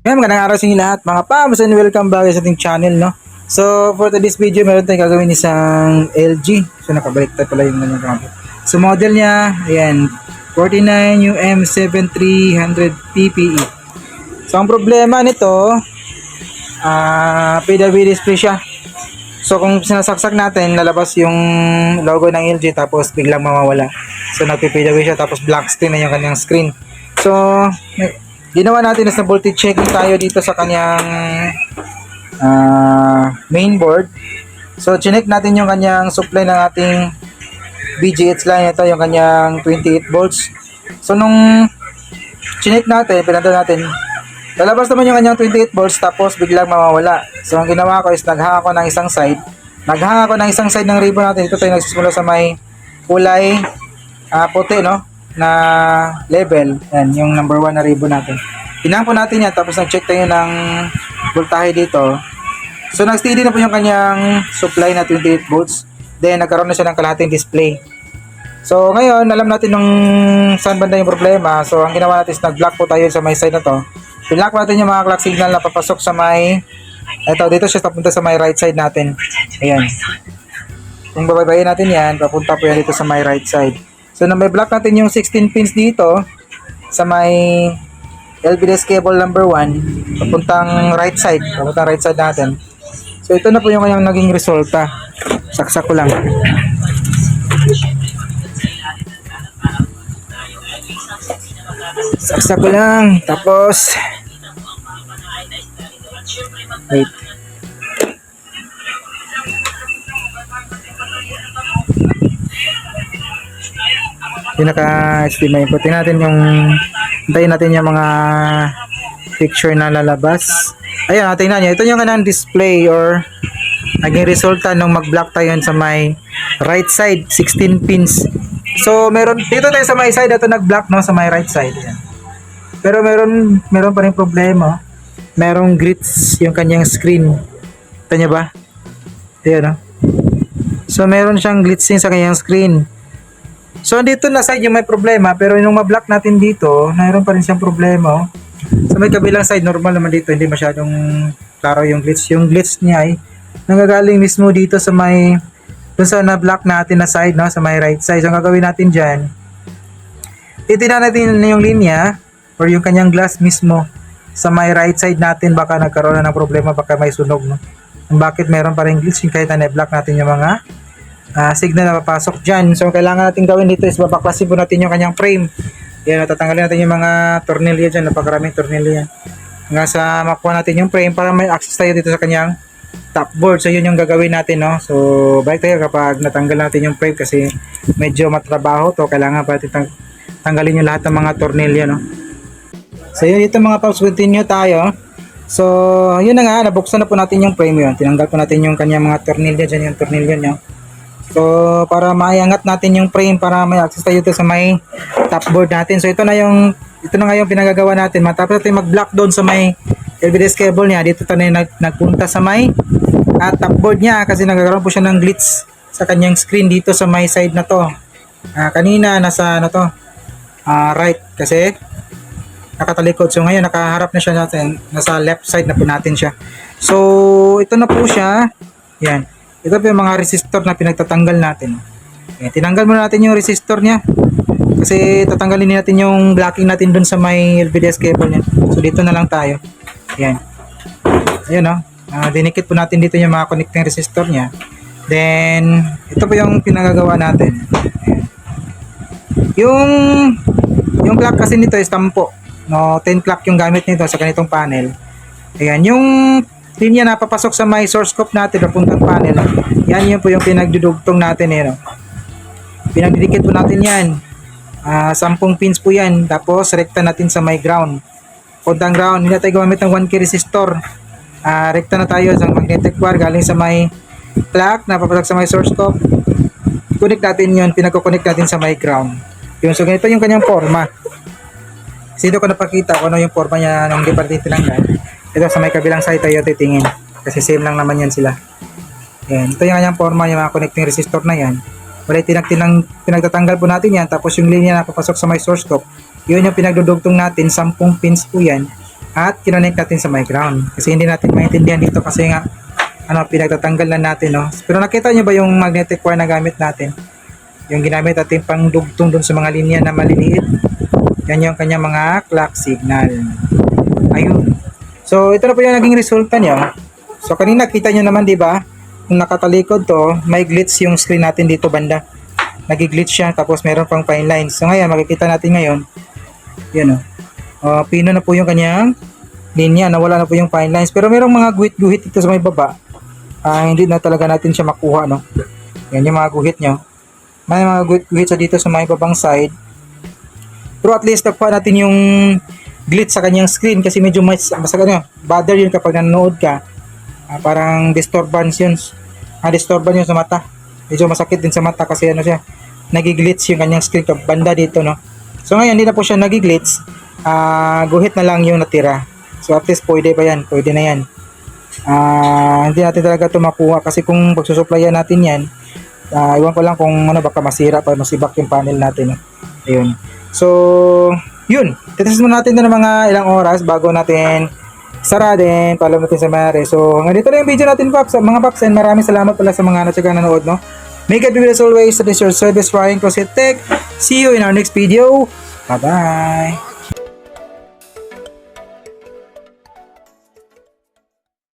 Magandang araw sa inyo lahat mga pams and welcome back sa ating channel, no? So, for today's video, meron tayong gagawin isang LG. So, nakabaliktad pala yung mga gamit. So, model niya, ayan, 49UM7300 PPE. So, ang problema nito, PW display siya. So, kung sinasaksak natin, lalabas yung logo ng LG tapos biglang mawawala. So, nagpi-PW siya tapos black screen na yung kanyang screen. So, ginawa natin is na voltage checking tayo dito sa kanyang mainboard. So, chinek natin yung kanyang supply ng ating BGH line. Ito yung kanyang 28 volts. So, nung chinek natin, pinanda natin, lalabas naman yung kanyang 28 volts tapos biglang mawawala. So, ang ginawa ko is naghang ako ng isang side. Naghang ako ng isang side ng ribbon natin. Ito tayo nagsisimula sa may kulay puti, no? Na level. Yan, yung number 1 na ribbon natin. Pinang po natin yan, tapos nag-check tayo ng voltahe dito. So, nag-steady na po yung kanyang supply na 28 volts. Then, nagkaroon na siya ng kalahating display. So, ngayon, alam natin nung saan banda yung problema. So, ang ginawa natin is nag-block po tayo sa may side na to. Pinlock natin yung mga clock signal na papasok sa may, dito siya papunta sa may right side natin. Ayan. Kung bababayin natin yan, papunta po yan dito sa may right side. So, na may block natin yung 16 pins dito sa may LVDS cable number 1 papuntang right side natin. So, ito na po yung kanyang naging resulta. Saksak ko lang. Saksak ko lang. Tapos, wait. Pinaka-estimate. Putin natin yung hintayin natin yung mga picture na lalabas. Ayan, tingnan nyo. Ito yung kanang display or naging resulta nung mag-block tayo sa may right side, 16 pins. So, meron, dito tayo sa may side, ito nag-block, no, sa may right side. Ayan. Pero meron pa rin problema. Merong glitch yung kanyang screen. Ito nyo ba? Ayan, no? So, meron siyang glitching sa kanyang screen. So, dito na side yung may problema, pero yung ma-block natin dito, mayroon pa rin siyang problema. Sa may kabilang side, normal naman dito, hindi masyadong klaro yung glitch. Yung glitch niya ay nanggagaling mismo dito sa may, dun sa na-block natin na side, no? Sa may right side. So, ang gagawin natin dyan, titignan natin yung linya or yung kanyang glass mismo sa may right side natin. Baka nagkaroon na ng problema, baka may sunog, no? Bakit meron pa rin glitch kahit na na-block natin yung mga signal na papasok dyan. So, kailangan natin gawin dito is babaklasin po natin yung kanyang frame. Yan, tatanggalin natin yung mga tornilyo dyan. Napakaraming tornilyo yan. Hanggang sa makuha natin yung frame para may access tayo dito sa kanyang top board. So, yun yung gagawin natin, no? So, balik tayo kapag natanggal natin yung frame kasi medyo matrabaho to. Kailangan pa natin tanggalin yung lahat ng mga tornilyo, no? So, yun ito mga paps, continue tayo. So, yun na nga, nabuksan na po natin yung frame yun. Tinanggal po natin yung kanyang mga tornilyo dyan, yung tornilyo nyo. So, para maiangat natin yung frame para may access tayo dito sa may top board natin. So, ito na nga yung pinagagawa natin. Matapos natin mag-block doon sa may LVDS cable niya, dito tayo nagpunta sa may top board niya kasi nagkakaroon po siya ng glitch sa kanyang screen dito sa may side na to. Kanina nasa ano to? Right kasi nakatalikod. So, ngayon nakaharap na siya natin. Nasa left side na po natin siya. So, ito na po siya. Yan. Ito po yung mga resistor na pinagtatanggal natin. Ayan, tinanggal muna natin yung resistor niya. Kasi tatanggalin natin yung blocking natin dun sa may LVDS cable niya. So dito na lang tayo. Ayan. Ayan, no? Dinikit po natin dito yung mga connecting resistor niya. Then, ito po yung pinagagawa natin. Ayan. Yung clock kasi nito is tampo. No, 10 clock yung gamit nito sa ganitong panel. Ayan, yung linya na papasok sa may source scope natin papuntang panel. Yan yun po yung pinagdudugtong natin no? Pinagdidikit po natin yan. 10 pins po yan. Tapos rekta natin sa may ground. Puntang ground. Hindi tayo gumamit ng 1K resistor. Rekta na tayo sa magnetic wire galing sa may plug na papasok sa may source scope. Connect natin yun. Pinagkoconnect natin sa may ground. Yun. So ganito yung kanyang forma. Sino ko napakita kung ano yung forma niya nung di pa rin tinanggal. Ito sa may kabilang side tayo titingin kasi same lang naman yan sila. Yan. Ito yung kanyang forma, yung mga connecting resistor na yan. Wala pinagtatanggal po natin yan. Tapos yung linya na papasok sa may source scope, yun yung pinagdudugtong natin. 10 pins po yan. at kinonect natin sa my ground. Kasi hindi natin maintindihan dito kasi nga pinagtatanggal na natin, no. Pero nakita nyo ba yung magnetic wire na gamit natin? Yung ginamit natin pang dugtong dun sa mga linya na maliliit. Yan yung kanya mga clock signal. Ayun. So ito na po yung naging resulta niya. So kanina kita nyo naman, di ba? Kung nakatalikod to, may glitch yung screen natin dito banda. Nagi-glitch siya, tapos meron pang fine lines. So ngayon, makikita natin ngayon, yan o. Pino na po yung kanyang linya, nawala na po yung fine lines. Pero merong mga guhit-guhit dito sa may baba. Hindi na talaga natin siya makuha, no? Yan yung mga guhit nyo. May mga guhit sa dito sa may babang side. Pero at least nakuha natin yung glitch sa kanyang screen kasi medyo bother yun kapag nanonood ka. Parang disturbance yun. Disturban yun sa mata. Medyo masakit din sa mata kasi siya, nagi-glitch yung kanyang screen banda dito, no. So ngayon hindi na po siya nagi-glitch. Guhit na lang yung natira. So at least pwede pa yan, pwede na yan. Hindi natin talaga ito makuha kasi kung pagsusuplayan natin yan, iwan ko lang kung baka masira pa, masibak yung panel natin, no? Ayun. So yun, titest muna natin ng mga ilang oras bago natin sara din, paalam natin sa mayari. So hanggang dito na yung video natin, Paps. Mga Paps, and maraming salamat pala sa mga natsagang nanood, no. May God be with us always. That is your service, Ryan Crosset Tech. See you in our next video. Bye-bye.